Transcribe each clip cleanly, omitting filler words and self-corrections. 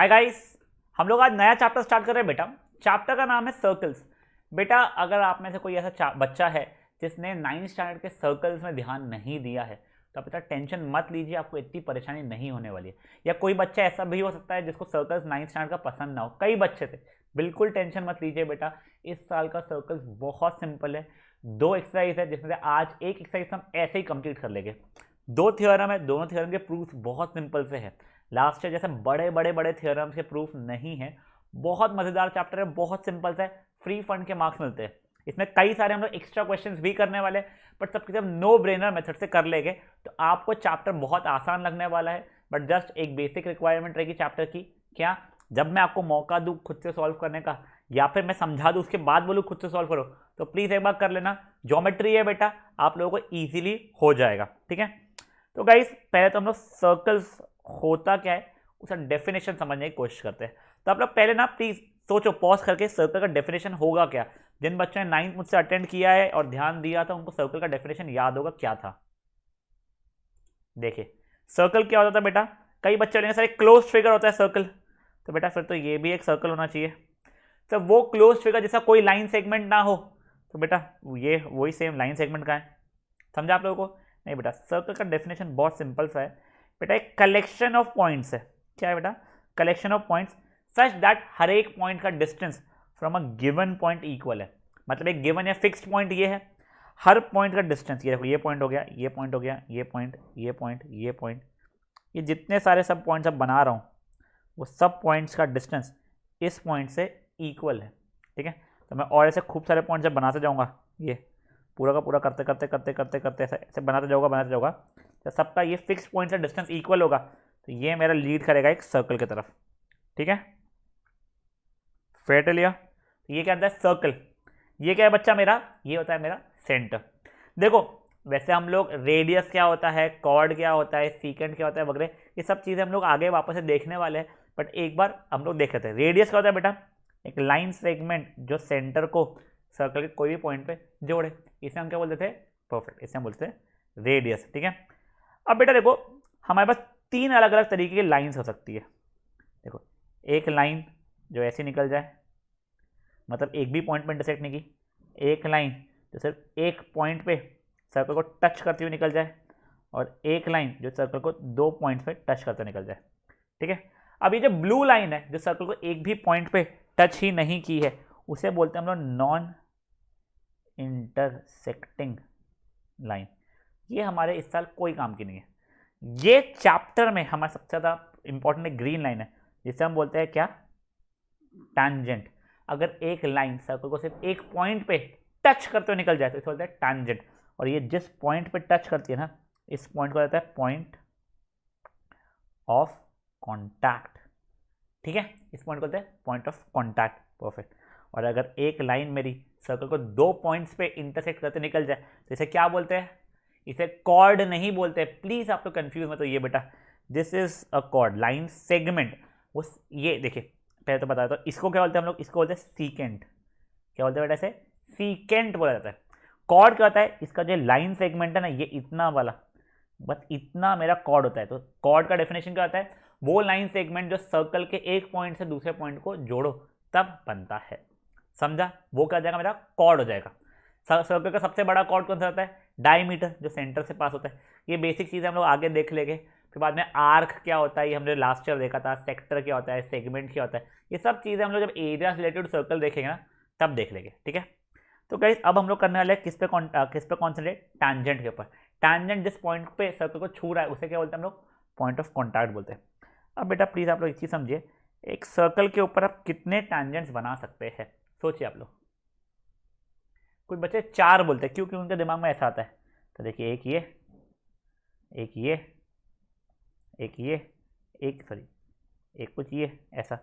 Hi guys, हम लोग आज नया चैप्टर स्टार्ट कर रहे हैं बेटा। चैप्टर का नाम है सर्कल्स। बेटा अगर आप में से कोई ऐसा बच्चा है जिसने 9th स्टैंडर्ड के सर्कल्स में ध्यान नहीं दिया है तो बेटा टेंशन मत लीजिए, आपको इतनी परेशानी नहीं होने वाली है। या कोई बच्चा ऐसा भी हो सकता है जिसको सर्कल्स 9th स्टैंडर्ड का पसंद ना हो, कई बच्चे थे। बिल्कुल टेंशन मत लीजिए बेटा, इस साल का सर्कल्स बहुत सिंपल है। 2 एक्सरसाइज है जिसमें से आज एक एक्सरसाइज हम ऐसे ही कंप्लीट कर लेंगे। 2 थ्योरम है, दोनों थ्योरम के प्रूफ बहुत सिंपल से है। लास्ट ईयर जैसे बड़े थ्योरम्स के प्रूफ नहीं है। बहुत मजेदार चैप्टर है, बहुत सिंपल सा है, फ्री फंड के मार्क्स मिलते हैं। इसमें कई सारे हम लोग एक्स्ट्रा क्वेश्चंस भी करने वाले हैं, बट सबके सब नो ब्रेनर मेथड से कर लेंगे। तो आपको चैप्टर बहुत आसान लगने वाला है। बट जस्ट एक बेसिक रिक्वायरमेंट रहेगी चैप्टर की, क्या जब मैं आपको मौका दूं खुद से सॉल्व करने का या फिर मैं समझा दूं उसके बाद बोलूं खुद से सॉल्व करो, तो प्लीज एक बार कर लेना। ज्योमेट्री है बेटा, आप लोगों को ईजिली हो जाएगा। ठीक है, तो गाइस पहले तो हम लोग सर्कल्स होता क्या है उसका डेफिनेशन समझने की कोशिश करते हैं। तो आप लोग पहले ना प्लीज सोचो, पॉज करके सर्कल का डेफिनेशन होगा क्या। जिन बच्चों ने 9th मुझसे अटेंड किया है और ध्यान दिया था उनको सर्कल का डेफिनेशन याद होगा क्या था। देखिए सर्कल क्या होता था बेटा, कई बच्चे बोलेंगे सर एक क्लोज फिगर होता है सर्कल, तो बेटा फिर तो ये भी एक सर्कल होना चाहिए। तो वो क्लोज फिगर जैसा कोई लाइन सेगमेंट ना हो, तो बेटा ये वही सेम लाइन सेगमेंट का है। समझा आप लोगों को? नहीं बेटा, सर्कल का डेफिनेशन बहुत सिंपल सा है बेटा, एक कलेक्शन ऑफ पॉइंट्स है। क्या है बेटा? Collection of points such that हर एक पॉइंट का distance from a given point equal है। मतलब एक गिवन या फिक्स्ड पॉइंट ये है, हर पॉइंट का डिस्टेंस, ये देखो ये पॉइंट हो गया, ये पॉइंट हो गया, ये पॉइंट, ये पॉइंट, ये पॉइंट, ये जितने सारे सब पॉइंट्स अब बना रहा हूँ वो सब पॉइंट्स का डिस्टेंस इस पॉइंट से इक्वल है। ठीक है, तो मैं और ऐसे खूब सारे पॉइंट जब बनाते जाऊँगा, ये पूरा का पूरा करते करते करते करते करते ऐसे बनाते जाऊँगा, तो सबका ये फिक्स पॉइंट से डिस्टेंस इक्वल होगा, तो ये मेरा लीड करेगा एक सर्कल की तरफ। ठीक है, फेयर लिया। ये क्या होता है? सर्कल। ये क्या है बच्चा मेरा? ये होता है मेरा सेंटर। देखो वैसे हम लोग रेडियस क्या होता है, कॉर्ड क्या होता है, सीकेंड क्या होता है वगैरह, ये सब चीज़ें हम लोग आगे वापस से देखने वाले हैं। बट एक बार हम लोग देख लेते हैं रेडियस क्या होता है बेटा। एक लाइन सेगमेंट जो सेंटर को सर्कल के कोई भी पॉइंट पे जोड़े, इसे हम क्या बोलते थे? परफेक्ट, इसे हम बोलते थे रेडियस। ठीक है, अब बेटा देखो हमारे पास 3 अलग अलग तरीके की लाइंस हो सकती है। देखो एक लाइन जो ऐसे निकल जाए, मतलब एक भी पॉइंट पर इंटरसेक्ट नहीं की, एक लाइन जो सिर्फ एक पॉइंट पे सर्कल को टच करते हुए निकल जाए, और एक लाइन जो सर्कल को 2 पॉइंट्स पे टच करते हुए निकल जाए। ठीक है, अब ये जो ब्लू लाइन है जो सर्कल को एक भी पॉइंट पे टच ही नहीं की है, उसे बोलते हैं हम लोग नॉन इंटरसेक्टिंग लाइन। ये हमारे इस साल कोई काम की नहीं है। ये चैप्टर में हमारा सबसे ज़्यादा इंपॉर्टेंट एक ग्रीन लाइन है जिसे हम बोलते हैं क्या? टैंजेंट। अगर एक लाइन सर्कल को सिर्फ एक पॉइंट पे टच करते हुए निकल जाए तो इसे बोलते हैं टैंजेंट। और ये जिस पॉइंट पे टच करती है ना, इस पॉइंट को कहता है पॉइंट ऑफ कॉन्टैक्ट। ठीक है, इस पॉइंट को कहते हैं पॉइंट ऑफ कॉन्टैक्ट। परफेक्ट। और अगर एक लाइन मेरी सर्कल को 2 पॉइंट्स पे इंटरसेक्ट करते निकल जाए तो इसे क्या बोलते हैं? इसे कॉर्ड नहीं बोलते, प्लीज आप लोग कंफ्यूज मत हो। ये बेटा this is a cord, line segment. वो ये देखिए पहले तो बता दो इसको क्या बोलते हैं हम लोग, इसको बोलते हैं सीकेंट। क्या बोलते हैं बेटा? इसे सीकेंट बोला जाता है। कॉर्ड क्या होता है? इसका जो लाइन सेगमेंट है ना, ये इतना वाला, बस इतना मेरा कॉर्ड होता है। तो कॉर्ड का डेफिनेशन क्या होता है? वो लाइन सेगमेंट जो सर्कल के एक पॉइंट से दूसरे पॉइंट को जोड़ो तब बनता है। समझा? वो क्या हो जाएगा मेरा? कॉर्ड हो जाएगा। सर्कल का सबसे बड़ा कॉर्ड कौन सा होता है? डायमीटर, जो सेंटर से पास होता है। ये बेसिक चीज़ हम लोग आगे देख लेंगे। फिर बाद में आर्क क्या होता है, ये हमने लास्ट ईयर देखा था। सेक्टर क्या होता है, सेगमेंट क्या होता है, ये सब चीज़ें हम लोग जब एरिया रिलेटेड सर्कल देखेंगे ना तब देख लेंगे। ठीक है, तो गाइस अब हम लोग करने वाले हैं किस पे कॉन्सेंट्रेट? टैंजेंट के ऊपर। टैंजेंट जिस पॉइंट पे सर्कल को छू रहा है उसे क्या बोलते हैं हम लोग? पॉइंट ऑफ कॉन्टैक्ट बोलते हैं। अब बेटा प्लीज़ आप लोग एक चीज़ समझिए, एक सर्कल के ऊपर आप कितने टैंजेंट्स बना सकते हैं? सोचिए आप लोग। कुछ बच्चे 4 बोलते हैं, क्योंकि उनके दिमाग में ऐसा आता है। तो देखिए एक ये, एक ये, एक ये, एक सॉरी एक कुछ ये ऐसा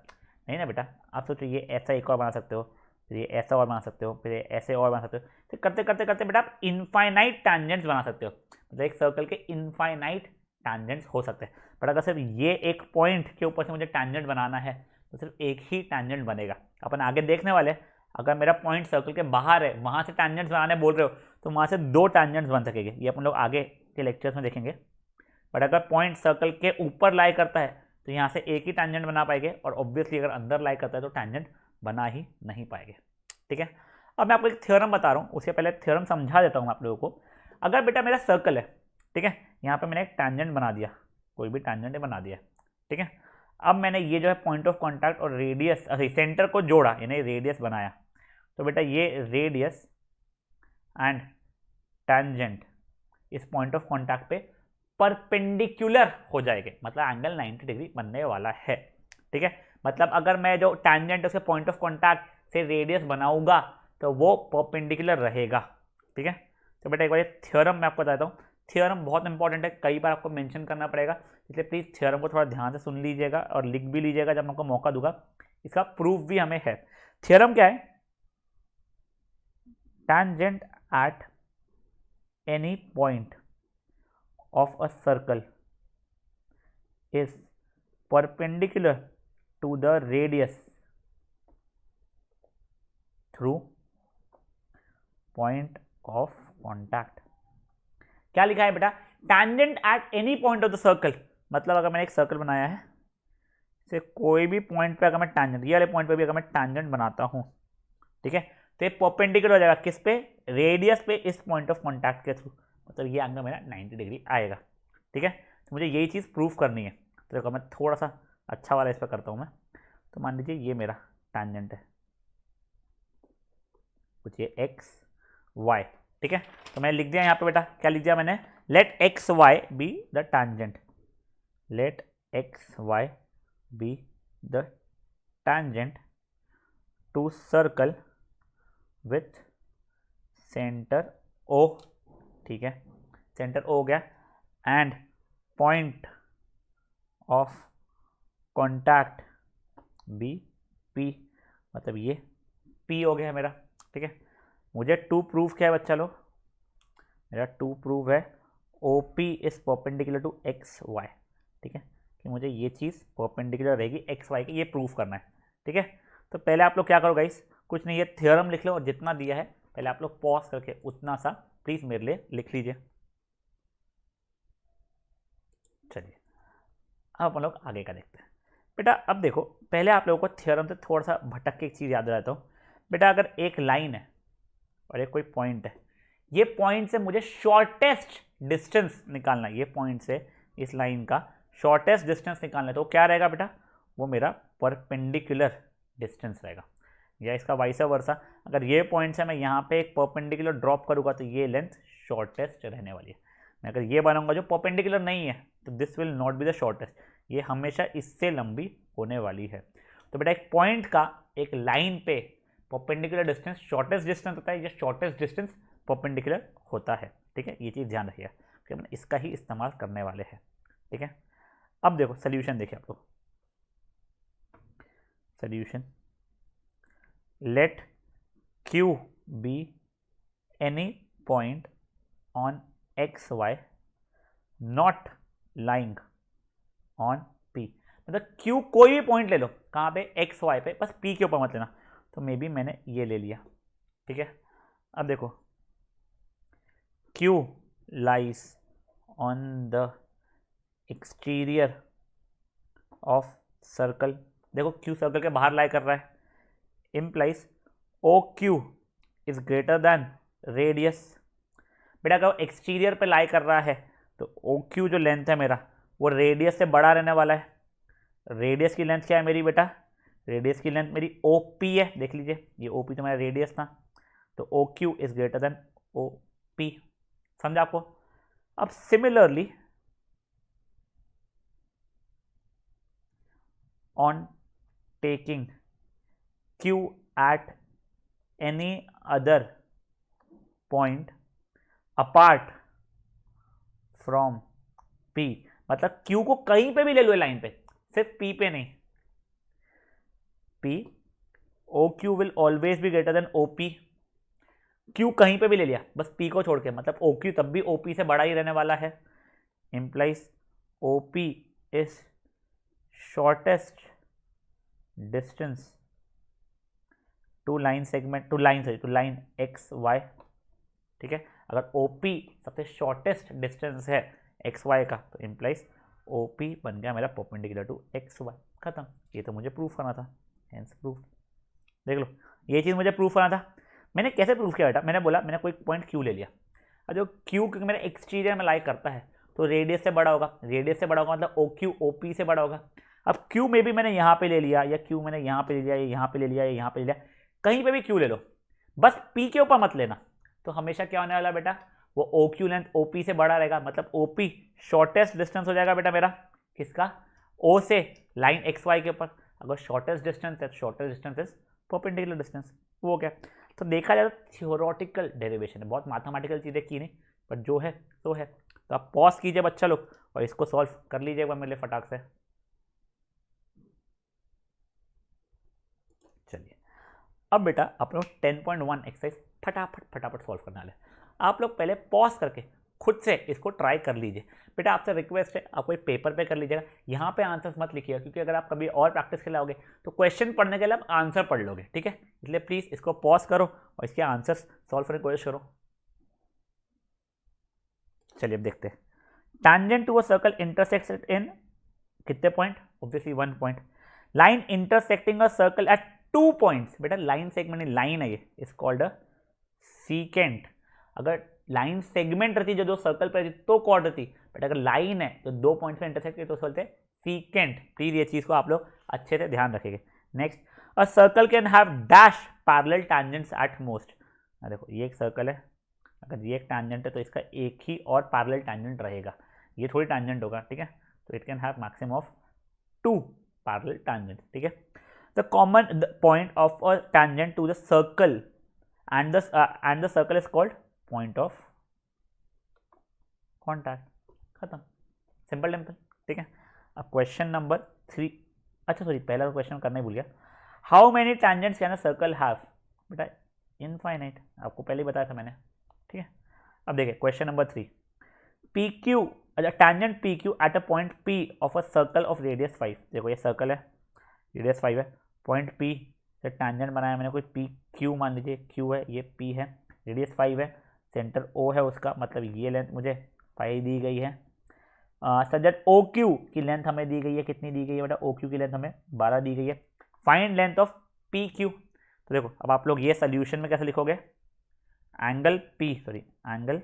नहीं ना बेटा। आप सोचो ये ऐसा एक और बना सकते हो, फिर ये ऐसा और बना सकते हो, फिर ये ऐसे और बना सकते हो। फिर करते करते करते बेटा आप इनफाइनाइट टैंजेंट्स बना सकते हो। मतलब एक सर्कल के इनफाइनाइट टैंजेंट्स हो सकते हैं। बट अगर सिर्फ ये एक पॉइंट के ऊपर से मुझे टैंजेंट बनाना है तो सिर्फ एक ही टैंजेंट बनेगा। अपन आगे देखने वाले हैं, अगर मेरा पॉइंट सर्कल के बाहर है, वहाँ से टैंजेंट्स बनाने बोल रहे हो तो वहाँ से 2 टैंजेंट्स बन सकेंगे। ये अपन लोग आगे के लेक्चर्स में देखेंगे। बट अगर पॉइंट सर्कल के ऊपर लाई करता है तो यहाँ से एक ही टैंजेंट बना पाएंगे, और ऑब्वियसली अगर अंदर लाई करता है तो टैंजेंट बना ही नहीं पाएंगे। ठीक है, अब मैं आपको एक थ्योरम बता रहा हूँ, उससे पहले थ्योरम समझा देता हूँ आप लोगों को। अगर बेटा मेरा सर्कल है, ठीक है, यहाँ पे मैंने एक टैंजेंट बना दिया, कोई भी टैंजेंट बना दिया, ठीक है, अब मैंने ये जो है पॉइंट ऑफ कॉन्टैक्ट और रेडियस सेंटर को जोड़ा, यानी रेडियस बनाया, तो बेटा ये रेडियस एंड टैंजेंट इस पॉइंट ऑफ कॉन्टैक्ट पे परपेंडिकुलर हो जाएंगे, मतलब एंगल 90 डिग्री बनने वाला है। ठीक है, मतलब अगर मैं जो टैंजेंट उसके पॉइंट ऑफ कॉन्टैक्ट से रेडियस बनाऊंगा तो वो परपेंडिकुलर रहेगा। ठीक है, तो बेटा एक बार थ्योरम मैं आपको बताता हूँ। थ्योरम बहुत इंपॉर्टेंट है, कई बार आपको मेंशन करना पड़ेगा, इसलिए प्लीज़ थ्योरम को थोड़ा ध्यान से सुन लीजिएगा और लिख भी लीजिएगा जब मैं आपको मौका दूंगा। इसका प्रूफ भी हमें है। थ्योरम क्या है? tangent at any point of a circle is perpendicular to the radius through point of contact। क्या लिखा है बेटा? tangent at any point of the circle, मतलब अगर मैंने एक सर्कल बनाया है, से कोई भी पॉइंट पे अगर मैं टैंजेंट, ये वाले पॉइंट पे भी अगर मैं टैंजेंट बनाता हूं, ठीक है, तो ये परपेंडिकुलर हो जाएगा किस पे? रेडियस पे, इस पॉइंट ऑफ कॉन्टैक्ट के थ्रू, मतलब ये एंगल मेरा 90 डिग्री आएगा। ठीक है, तो मुझे यही चीज़ प्रूफ करनी है। तो देखो मैं थोड़ा सा अच्छा वाला इस पर करता हूँ मैं। तो मान लीजिए ये मेरा टैंजेंट है, कुछ ये एक्स वाई। ठीक है, तो मैंने लिख दिया यहाँ पे बेटा, क्या लिख दिया मैंने? Let X Y be the tangent, let X Y be the tangent to circle with centre O. ठीक है, सेंटर ओ हो गया, and point of contact be P, मतलब ये पी हो गया मेरा। ठीक है, मुझे टू प्रूफ क्या है बच्चा लोग? मेरा टू प्रूफ है O P is perpendicular to X Y. ठीक है, कि मुझे ये चीज़ परपेंडिकुलर रहेगी एक्स वाई की, ये प्रूफ करना है। ठीक है, तो पहले आप लोग क्या करो गाइस, कुछ नहीं, ये थ्योरम लिख लो और जितना दिया है पहले आप लोग पॉज करके उतना सा प्लीज मेरे लिए लिख लीजिए। चलिए अब हम लोग आगे का देखते हैं। बेटा अब देखो, पहले आप लोगों को थ्योरम से थोड़ा सा भटक के एक चीज़ याद दिलाता हूँ। बेटा अगर एक लाइन है और एक कोई पॉइंट है, ये पॉइंट से मुझे शॉर्टेस्ट डिस्टेंस निकालना है, ये पॉइंट से इस लाइन का शॉर्टेस्ट डिस्टेंस निकालना है, तो क्या रहेगा बेटा? वो मेरा परपेंडिकुलर डिस्टेंस रहेगा, या इसका वाइस वर्सा। अगर ये पॉइंट से मैं यहाँ पे एक परपेंडिकुलर ड्रॉप करूँगा तो ये लेंथ शॉर्टेस्ट रहने वाली है। मैं अगर ये बनाऊंगा जो परपेंडिकुलर नहीं है तो this will not be the shortest, ये हमेशा इससे लंबी होने वाली है। तो बेटा एक पॉइंट का एक लाइन पे परपेंडिकुलर डिस्टेंस शॉर्टेस्ट डिस्टेंस होता है, ये शॉर्टेस्ट डिस्टेंस परपेंडिकुलर होता है। ठीक है, ये चीज़ ध्यान रखिएगा कि हम इसका ही इस्तेमाल करने वाले हैं। ठीक है, अब देखो सोल्यूशन देखिए आप लोग। Solution, let q be any point on xy not lying on p, मतलब q कोई भी पॉइंट ले लो, कहाँ पे? एक्स वाई पे, बस p के ऊपर मत लेना। तो मे बी मैंने ये ले लिया। ठीक है, अब देखो q lies on the exterior of circle, देखो q सर्कल के बाहर लाई कर रहा है, implies OQ is greater than radius। बेटा अगर एक्सटीरियर पे लाई कर रहा है तो OQ जो लेंथ है मेरा वो रेडियस से बड़ा रहने वाला है। रेडियस की लेंथ क्या है मेरी बेटा? रेडियस की लेंथ मेरी OP है, देख लीजिए ये OP तो मेरा रेडियस था, तो OQ is greater than OP। समझा आपको? अब similarly on taking Q at any other point apart from P, मतलब Q को कहीं पे भी ले लो लाइन पे, सिर्फ P पे नहीं। P OQ will always be greater than OP, Q कहीं पे भी ले लिया बस P को छोड़ के, मतलब OQ तब भी OP से बड़ा ही रहने वाला है। implies OP is shortest distance to line segment, to line X Y. ठीक है, अगर OP सबसे शॉर्टेस्ट डिस्टेंस है एक्स वाई का तो इम्प्लाइज ओ पी बन गया मेरा परपेंडिकुलर टू एक्स वाई, खत्म। ये तो मुझे प्रूफ करना था, हेंस प्रूफ। देख लो ये चीज़ मुझे प्रूफ करना था। मैंने कैसे प्रूफ किया बेटा, मैंने बोला मैंने कोई पॉइंट क्यू ले लिया, और जो क्यू क्योंकि मेरा एक्सटीरियर में लाई करता है तो रेडियस से बड़ा होगा, रेडियस से बड़ा होगा मतलब ओ क्यू ओ पी से बड़ा होगा। अब क्यू में भी मैंने यहाँ पे ले लिया, या क्यू मैंने यहाँ पे ले लिया, या यहाँ पे ले लिया, या यहाँ पे ले लिया, कहीं पे भी क्यू ले लो, बस पी के ऊपर मत लेना। तो हमेशा क्या होने वाला बेटा, वो O Q length O P से बड़ा रहेगा, मतलब ओ पी शॉर्टेस्ट डिस्टेंस हो जाएगा बेटा मेरा किसका, ओ से लाइन एक्स वाई के ऊपर। अगर शॉर्टेस्ट डिस्टेंस है तो shortest distance is perpendicular distance, वो क्या। तो देखा जाए तो थियोरेटिकल डेरिवेशन है, बहुत मैथमेटिकल चीज़ें की नहीं, पर जो है तो है। तो आप पॉज कीजिए बच्चा लोग और इसको सॉल्व कर लीजिए एक बार मेरे लिए फटाक से। चलिए अब बेटा आप लोग 10.1 एक्सरसाइज फटाफट सॉल्व करने वाले। आप लोग पहले पॉज करके खुद से इसको ट्राई कर लीजिए। बेटा आपसे रिक्वेस्ट है आप कोई पेपर पे कर लीजिएगा, यहाँ पे आंसर्स मत लिखिएगा, क्योंकि अगर आप कभी और प्रैक्टिस के लिए आओगे तो क्वेश्चन पढ़ने के लिए आप आंसर पढ़ लोगे, ठीक है। इसलिए प्लीज़ इसको पॉज करो और इसके आंसर्स सॉल्व करने की कोशिश करो। चलिए अब देखते हैं। Tangent to a circle intersects in कितने point, obviously 1 point. Line intersecting a circle at 2 points, बेटा लाइन सेगमेंट लाइन है, ये इज कॉल्ड अ सीकेंट। अगर लाइन सेगमेंट रहती जो सर्कल पर रहती तो कॉर्ड रहती, बट अगर लाइन है तो 2 पॉइंट से इंटरसेक्ट तो बोलते हैं सीकेंट। प्लीज ये चीज को आप लोग अच्छे से ध्यान रखेंगे। Next, a circle can have dash parallel tangents at most. देखो ये एक सर्कल है, अगर ये एक टैंजेंट है तो इसका एक ही और पैरेलल टैंजेंट रहेगा, ये थोड़ी टैंजेंट होगा, ठीक है। तो it can have maximum of 2 parallel tangent, ठीक है। The common point of a tangent to the circle and the circle is called point of contact, खत्म, सिंपल टेम्पल, ठीक है। अब क्वेश्चन नंबर 3, अच्छा सॉरी पहला क्वेश्चन करना ही भूल गया। How many tangents can a circle have, बेटा इनफाइनाइट, आपको पहले ही बताया था मैंने, ठीक है। अब देखिए क्वेश्चन नंबर 3, पी क्यू, अच्छा tangent P Q at a point P of a circle of radius 5। देखो ये सर्कल है, रेडियस 5 है, पॉइंट पी से टैंजेंट बनाया मैंने, कोई पी क्यू मान लीजिए, क्यू है ये पी है, रेडियस 5 है, सेंटर ओ है उसका, मतलब ये लेंथ मुझे 5 दी गई है। सजेट ओ क्यू की लेंथ हमें दी गई है, कितनी दी गई है बेटा, ओ क्यू की लेंथ हमें 12 दी गई है। Find length of P Q. तो देखो अब आप लोग ये सोल्यूशन में कैसे लिखोगे, angle P sorry angle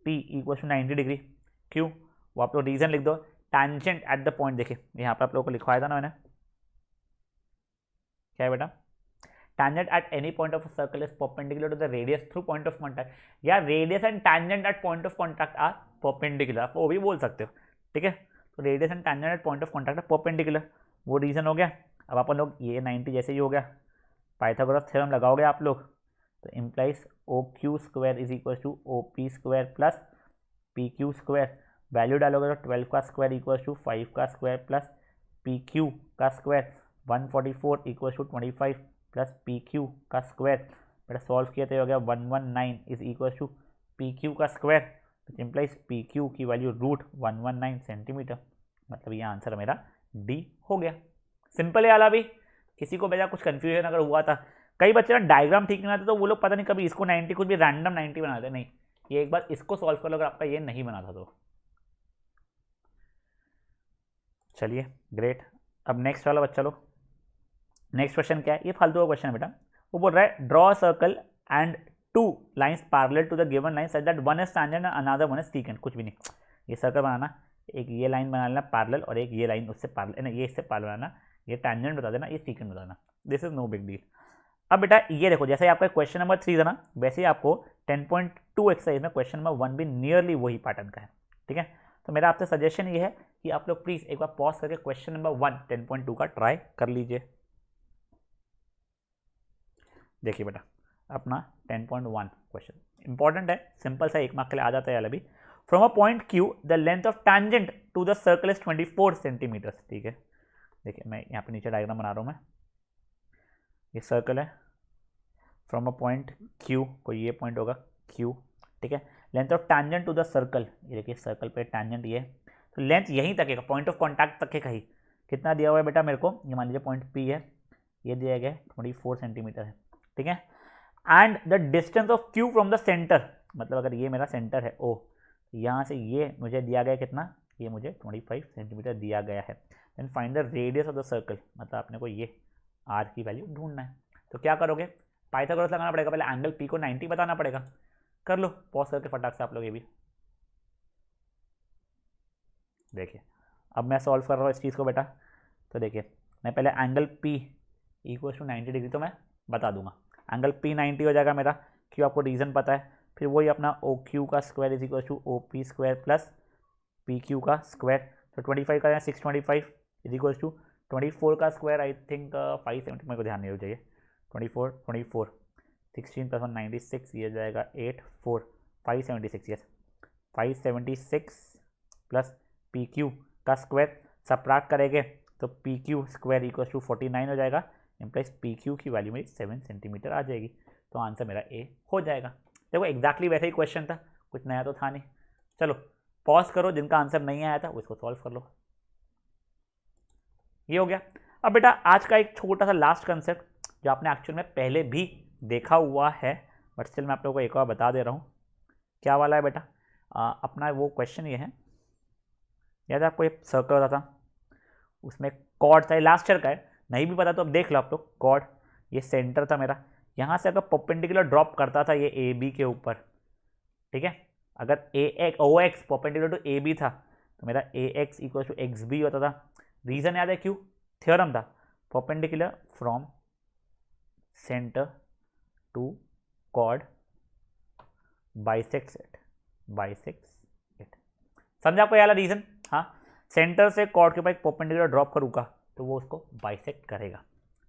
P equal to 90 degree, क्यू वो आप लोग रीजन लिख दो, टैंजेंट एट द पॉइंट, देखिए यहाँ पर आप लोगों को लिखवाया था ना मैंने, क्या है बेटा, tangent at any point of a circle is perpendicular to the radius through point of contact, या radius and tangent at point of contact are perpendicular, आप वो भी बोल सकते हो, ठीक है। तो radius and tangent at point of contact are perpendicular, वो रीजन हो गया। अब अपन लोग ये 90 जैसे ही हो गया, पाइथागोरस थ्योरम लगाओगे आप लोग, तो implies O Q square is equal to O P square plus P Q square, value डालोगे तो 12 का स्क्वायर इक्वल टू 5 का स्क्वायर प्लस पी क्यू का square 144 equal to 25 plus P Q का स्क्वायर, बेटा सॉल्व किया तो हो गया 119 is equal to P Q का square, which implies P Q की वैल्यू रूट 119 सेंटीमीटर, मतलब ये आंसर मेरा डी हो गया। सिंपल है वाला भी, किसी को बेटा कुछ कन्फ्यूजन अगर हुआ था, कई बच्चे ना डायग्राम ठीक नहीं आते तो वो लोग पता नहीं कभी इसको 90 कुछ भी रैंडम 90 बनाते, नहीं ये एक बार इसको सॉल्व कर लो अगर आपका ये नहीं बना था तो। चलिए ग्रेट, अब नेक्स्ट वाला बच्चा लो, नेक्स्ट क्वेश्चन क्या है, ये फालतू का क्वेश्चन है बेटा। वो बोल रहा है draw circle and 2 lines parallel to the given line such that one is tangent and another one is secant, कुछ भी नहीं, ये सर्कल बनाना, एक ये लाइन बना लेना पैरेलल और एक ये लाइन उससे पैरेलल, ये इससे पैरेलल बनाना, ये टैंजेंट बता देना, ये सीकेंट बता देना, this is no big deal. अब बेटा ये देखो जैसे आपका क्वेश्चन नंबर 3 था ना, वैसे ही आपको 10.2 एक्सरसाइज में क्वेश्चन नंबर 1 भी नियरली वही पैटर्न का है, ठीक है। तो मेरा आपसे सजेशन ये है कि आप लोग प्लीज एक बार पॉज करके क्वेश्चन नंबर 1 10.2 का ट्राई कर लीजिए। देखिए बेटा अपना 10.1 क्वेश्चन इंपॉर्टेंट है, सिंपल सा 1 मार्क के लिए आ जाता है यार अभी। From a point Q the length of tangent to the circle is 24 centimetre, ठीक है। देखिए मैं यहाँ पे नीचे डायग्राम बना रहा हूँ, मैं ये सर्कल है, फ्रॉम अ पॉइंट क्यू, कोई ये पॉइंट होगा क्यू, ठीक है। Length of tangent to the circle, ये देखिए सर्कल पे टैंजेंट ये, तो लेंथ यहीं तक है, पॉइंट ऑफ कॉन्टैक्ट तक है, कहीं कितना दिया हुआ है बेटा मेरे को, ये मान लीजिए पॉइंट पी है, ये दिया गया 24 सेंटीमीटर है, ठीक है। And the distance of Q from the centre, मतलब अगर ये मेरा सेंटर है ओ, यहाँ से ये मुझे दिया गया कितना ये मुझे 25 सेंटीमीटर दिया गया है। Then find the radius of the circle, मतलब आपने को ये आर की वैल्यू ढूंढना है। तो क्या करोगे, पाइथागोरस लगाना पड़ेगा, पहले एंगल पी को 90 बताना पड़ेगा। कर लो पॉज करके फटाक से आप लोग ये भी। देखिए अब मैं सॉल्व कर रहा हूँ इस चीज़ को बेटा। तो देखिए मैं पहले angle P equal to 90 degree तो मैं बता दूंगा। एंगल पी 90 हो जाएगा मेरा, क्यों आपको रीज़न पता है। फिर वही अपना ओ क्यू का square is equal to O P square plus P Q का स्क्वायर। तो 25 का 625 इज इक्वल टू 24 का स्क्वायर आई थिंक 570, मेरे को ध्यान नहीं हो जाइए। 24 16 + 1 96, ये जाएगा 8 4 576, यस 576 प्लस पी क्यू का स्क्वायर सब्ट्रैक्ट करेंगे तो P Q square equal to 49 हो जाएगा। इम्प्लाइज पी क्यू की वैल्यू मेरी 7 सेंटीमीटर आ जाएगी। तो आंसर मेरा ए हो जाएगा। देखो एग्जैक्टली वैसा ही क्वेश्चन था, कुछ नया तो था नहीं। चलो पॉज करो, जिनका आंसर नहीं आया था उसको सॉल्व कर लो। ये हो गया। अब बेटा आज का एक छोटा सा लास्ट कंसेप्ट जो आपने एक्चुअल में पहले भी देखा हुआ है, बट स्टिल मैं आप लोगों को एक और बता दे रहा हूँ। क्या वाला है बेटा, अपना वो क्वेश्चन ये है, याद है आपको ये सर्कल होता था, उसमें कॉर्ड था, लास्ट ईयर का है, नहीं भी पता तो अब देख लो आप लोग। कॉर्ड ये सेंटर था मेरा, यहाँ से अगर परपेंडिकुलर ड्रॉप करता था ये ए बी के ऊपर, ठीक है, अगर A X O X perpendicular to A B था तो मेरा A X equal to X B होता था। रीजन याद है क्यों, थ्योरम था, perpendicular from centre to chord bisects it. समझा आपको यार रीजन। हाँ, सेंटर से कॉर्ड के ऊपर एक परपेंडिकुलर ड्रॉप करूँगा तो वो उसको बाइसेक्ट करेगा।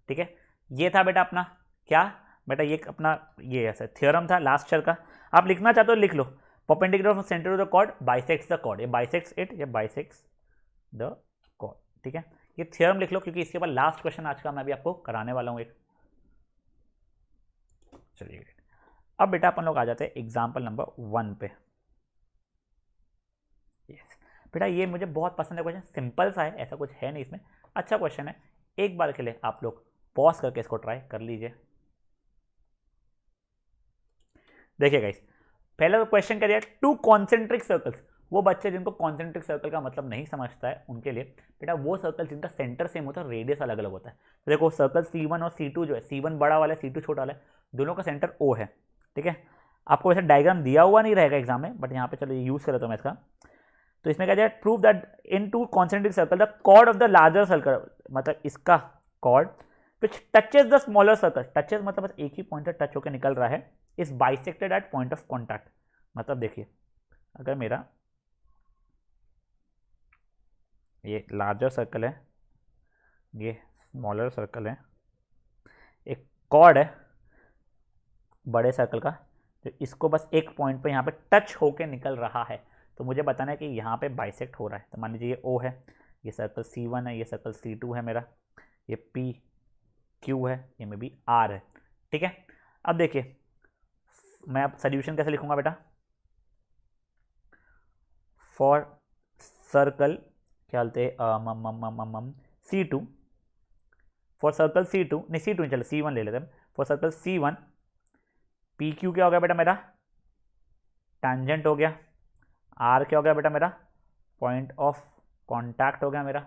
ठीक है, ये था बेटा अपना क्या बेटा, ये अपना ये ऐसा थ्योरम था लास्ट ईयर का। आप लिखना चाहते हो लिख लो, perpendicular from centre to the chord bisects the chord, ये बाइसेक्ट्स इट, ये बाइसेक्ट्स द कॉर्ड। ठीक है, ये थ्योरम लिख लो क्योंकि इसके बाद लास्ट क्वेश्चन आज का मैं भी आपको कराने वाला हूँ एक। चलिए अब बेटा अपन लोग आ जाते हैं एग्जाम्पल नंबर 1 पे। यस बेटा, ये मुझे बहुत पसंद है क्वेश्चन, सिंपल सा है, ऐसा कुछ है नहीं इसमें, अच्छा क्वेश्चन है। एक बार के लिए आप लोग पॉज करके इसको ट्राई कर लीजिए। देखिए गाइस, पहला तो क्वेश्चन क्या दिया, टू कॉन्सेंट्रिक सर्कल्स। वो बच्चे जिनको कॉन्सेंट्रिक सर्कल का मतलब नहीं समझता है उनके लिए बेटा, वो सर्कल जिनका सेंटर सेम होता है, रेडियस अलग अलग होता है। तो देखो सर्कल C1 और C2 जो है, C1 बड़ा वाला है, C2 छोटा वाला है, दोनों का सेंटर O है। ठीक है, आपको वैसे डायग्राम दिया हुआ नहीं रहेगा एग्जाम में, बट यहाँ पे चलो यूज कर लेता हूँ मैं इसका। तो इसमें क्या जाए, prove that in two concentric circle the chord of the larger circle, मतलब इसका chord which touches the smaller circle, touches मतलब बस एक ही पॉइंट से टच होकर निकल रहा है, is bisected eight point of contact. मतलब देखिए, अगर मेरा ये लार्जर सर्कल है, ये स्मॉलर सर्कल है, एक कॉर्ड है बड़े सर्कल का, तो इसको बस एक पॉइंट पे यहाँ पे टच होके निकल रहा है, तो मुझे बताना है कि यहाँ पे बाइसेक्ट हो रहा है। तो मान लीजिए ये O है, ये सर्कल C1 है, ये सर्कल C2 है मेरा, ये P Q है, ये में भी R है। ठीक है, अब देखिए मैं अब सोल्यूशन कैसे लिखूंगा बेटा, फॉर सर्कल क्या बोलते C2, फॉर सर्कल C2 नहीं C2 नहीं, चलो C1 ले लेते हैं। फॉर सर्कल C1 PQ क्या हो गया बेटा मेरा, टैंजेंट हो गया। R क्या हो गया बेटा मेरा, पॉइंट ऑफ कॉन्टैक्ट हो गया मेरा,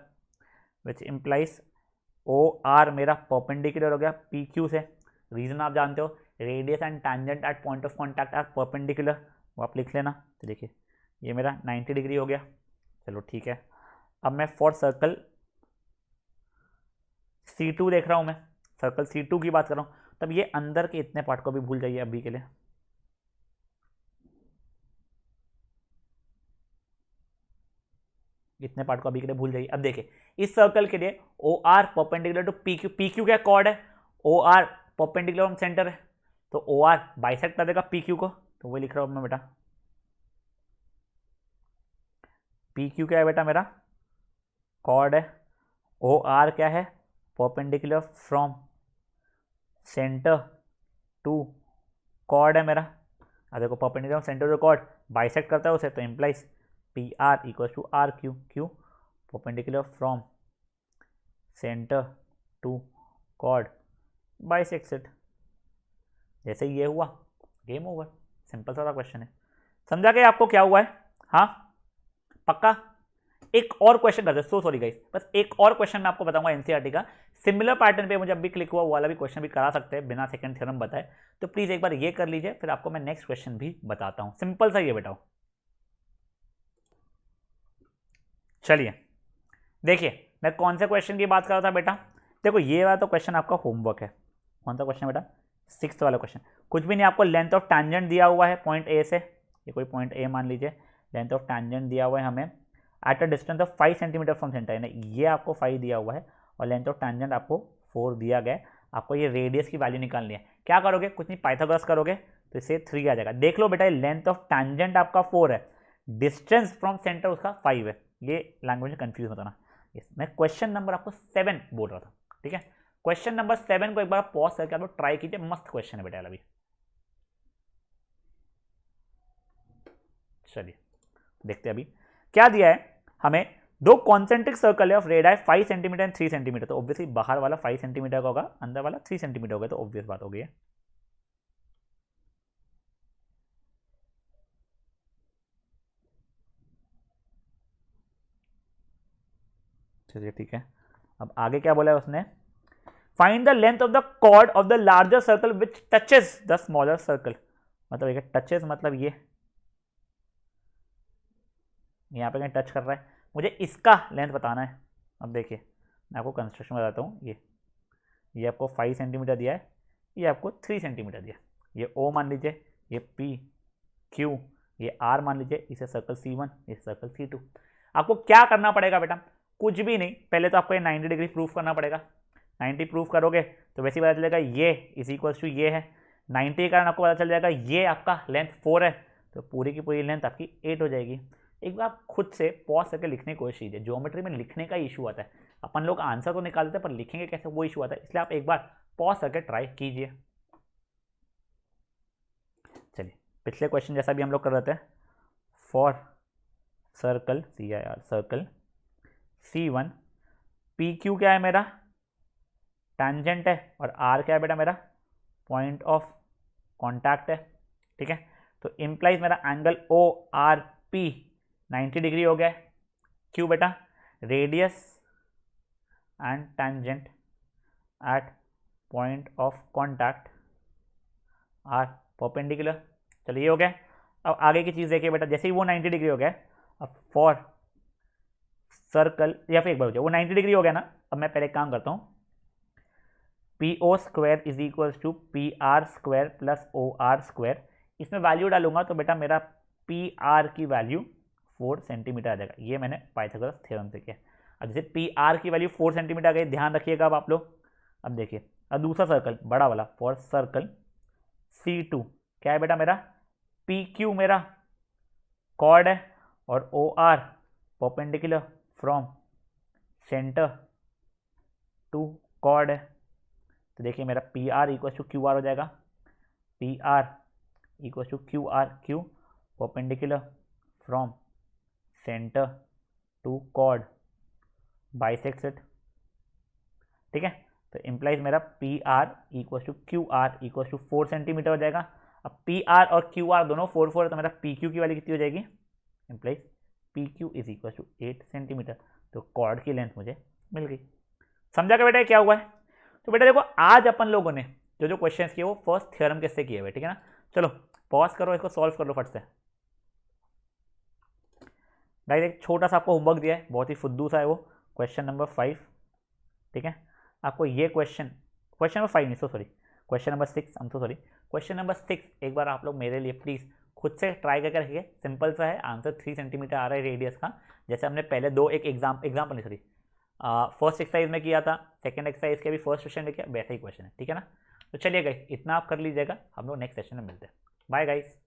विच इम्प्लाइज OR मेरा परपेंडिकुलर हो गया PQ से। रीजन आप जानते हो, radius and tangent at point of contact are perpendicular, वो आप लिख लेना। तो देखिए ये मेरा 90 डिग्री हो गया। चलो ठीक है, अब मैं फॉर सर्कल C2 देख रहा हूं, मैं सर्कल C2 की बात कर रहा हूं, तब ये अंदर के इतने पार्ट को भी भूल जाइए अभी के लिए। इतने पार्ट को अभी के लिए भूल जाइए। अब देखिए इस सर्कल के लिए OR perpendicular to PQ, PQ क्या कॉर्ड है, OR परपेंडिकुलर ऑन सेंटर है, तो OR बाइसेक्ट कर देगा PQ को, तो वो लिख रहा हूं मैं बेटा। PQ क्या है बेटा मेरा, कॉर्ड है, OR क्या है, perpendicular from centre to chord है मेरा। अब देखो perpendicular centre to chord bisect करता है उसे, तो implies PR equal to RQ, Q perpendicular from centre to chord bisects it. जैसे ये हुआ गेम ओवर, सिंपल सा क्वेश्चन है। समझा कि आपको क्या हुआ है, हाँ पक्का। एक और क्वेश्चन करते हैं, सो सॉरी गाइस, बस एक और क्वेश्चन मैं आपको बताऊंगा एनसीईआरटी का, सिमिलर पैटर्न पे मुझे अभी क्लिक हुआ, वो वाला भी क्वेश्चन भी करा सकते हैं बिना सेकंड थ्योरम बताए, तो प्लीज एक बार ये कर लीजिए, फिर आपको मैं नेक्स्ट क्वेश्चन भी बताता हूं, सिंपल सा ये बताओ। चलिए देखिए मैं कौन से क्वेश्चन की बात कर रहा था बेटा, देखो ये वाला तो क्वेश्चन आपका होमवर्क है, कौन सा क्वेश्चन बेटा, 6th वाला क्वेश्चन, कुछ भी नहीं, आपको लेंथ ऑफ टैंजेंट दिया हुआ है पॉइंट ए से, ये कोई पॉइंट ए मान लीजिए, लेंथ ऑफ टैंजेंट दिया हुआ है हमें at a distance of 5 centimetre from centre, यानी ये आपको 5 दिया हुआ है और लेंथ ऑफ टैंजेंट आपको 4 दिया गया है, आपको ये रेडियस की वैल्यू निकालनी है, क्या करोगे, कुछ नहीं, पाइथागोरस करोगे तो इससे 3 आ जाएगा। देख लो बेटा लेंथ ऑफ टैंजेंट आपका 4 है, डिस्टेंस फ्रॉम सेंटर उसका 5 है, ये लैंग्वेज में कंफ्यूज होता ना, मैं क्वेश्चन नंबर आपको 7 बोल रहा था, ठीक है, क्वेश्चन नंबर 7 को एक बार पॉज करके आप लोग ट्राई कीजिए, मस्त क्वेश्चन है बेटा अभी। चलिए देखते हैं अभी क्या दिया है हमें, दो कॉन्सेंट्रिक सर्कल है of radius 5 centimetre and 3 centimetre, तो ऑब्वियसली बाहर वाला 5 सेंटीमीटर का होगा, अंदर वाला 3 सेंटीमीटर होगा, तो ऑब्वियस बात हो गई है। चलिए ठीक है, अब आगे क्या बोला है उसने, find the length of the chord of the larger circle which touches the smaller circle, मतलब ये टचेस मतलब ये यहाँ पे कहीं टच कर रहा है, मुझे इसका लेंथ बताना है। अब देखिए मैं आपको कंस्ट्रक्शन बताता हूँ, ये आपको 5 सेंटीमीटर दिया है, ये आपको 3 सेंटीमीटर दिया है, ये O मान लीजिए, ये P Q, ये R मान लीजिए, इसे सर्कल C1, ये सर्कल C2। आपको क्या करना पड़ेगा बेटा, कुछ भी नहीं, पहले तो आपको ये 90 डिग्री प्रूफ करना पड़ेगा, 90 प्रूफ करोगे तो वैसे ही पता चलेगा ये इज इक्वल्स टू ये है, 90 के कारण आपको पता चल जाएगा ये आपका लेंथ 4 है, तो पूरी की पूरी लेंथ आपकी 8 हो जाएगी। एक बार आप खुद से पॉज करके लिखने की कोशिश कीजिए, ज्योमेट्री में लिखने का इशू आता है, अपन लोग आंसर तो निकालते हैं पर लिखेंगे कैसे वो इशू आता है, इसलिए आप एक बार पॉज करके ट्राई कीजिए। चलिए पिछले क्वेश्चन जैसा भी हम लोग कर रहे थे, for circle circle C1 PQ क्या है मेरा, टैंजेंट है, और R क्या है बेटा, मेरा पॉइंट ऑफ कॉन्टैक्ट है, ठीक है, तो इंप्लाइज मेरा एंगल ORP 90 डिग्री हो गया है, क्यों बेटा, radius and tangent at point of contact are perpendicular. चलिए ये हो गया। अब आगे की चीज़ देखिए बेटा, जैसे ही वो 90 डिग्री हो गया, अब फॉर सर्कल, या फिर एक बार हो जाए वो 90 डिग्री हो गया ना, अब मैं पहले काम करता हूँ, PO square is equals to PR square plus OR square, इसमें वैल्यू डालूंगा तो बेटा मेरा PR की वैल्यू 4 सेंटीमीटर आ जाएगा, ये मैंने पाइथागोरस थ्योरम से किया। अब जैसे PR की वैल्यू 4 सेंटीमीटर आ गई, ध्यान रखिएगा अब आप लोग। अब देखिए अब दूसरा सर्कल बड़ा वाला, फॉर सर्कल C2 क्या है बेटा, मेरा PQ मेरा कॉर्ड है और OR perpendicular from centre to chord है, तो देखिए मेरा PR इक्वल टू QR हो जाएगा, PR equal to QR, Q perpendicular from centre to chord bisects it, ठीक है, तो इम्प्लाइज मेरा PR equal to QR equal to 4 centimetre हो जाएगा। अब PR और QR दोनों 4 है, तो मेरा PQ की वैल्यू कितनी हो जाएगी, implies PQ is equal to 8 centimetre, तो कॉर्ड की लेंथ मुझे मिल गई। समझा क्या बेटा क्या हुआ है। तो बेटा देखो आज अपन लोगों ने जो जो क्वेश्चन किए वो फर्स्ट थ्योरम के से किए हुए, ठीक है ना। चलो पॉज करो, इसको सॉल्व कर लो फट से। गाइस एक छोटा सा आपको होमवर्क दिया है, बहुत ही फुद्दू सा है वो, क्वेश्चन नंबर 5, ठीक है। आपको ये क्वेश्चन नंबर 5 नहीं, सॉरी क्वेश्चन नंबर 6, हम तो सॉरी क्वेश्चन नंबर 6 एक बार आप लोग मेरे लिए प्लीज़ खुद से ट्राई करके रखिए। सिंपल सा है, आंसर 3 सेंटीमीटर आ रहा है रेडियस का, जैसे हमने पहले दो एक एग्जाम्पल नहीं सॉरी फर्स्ट एक्सरसाइज में किया था, सेकंड एक्सरसाइज के भी फर्स्ट क्वेश्चन में किया, वैसा ही क्वेश्चन है, ठीक है ना। तो चलिए गाइस इतना आप कर लीजिएगा, हम लोग नेक्स्ट सेशन में मिलते हैं। Bye guys.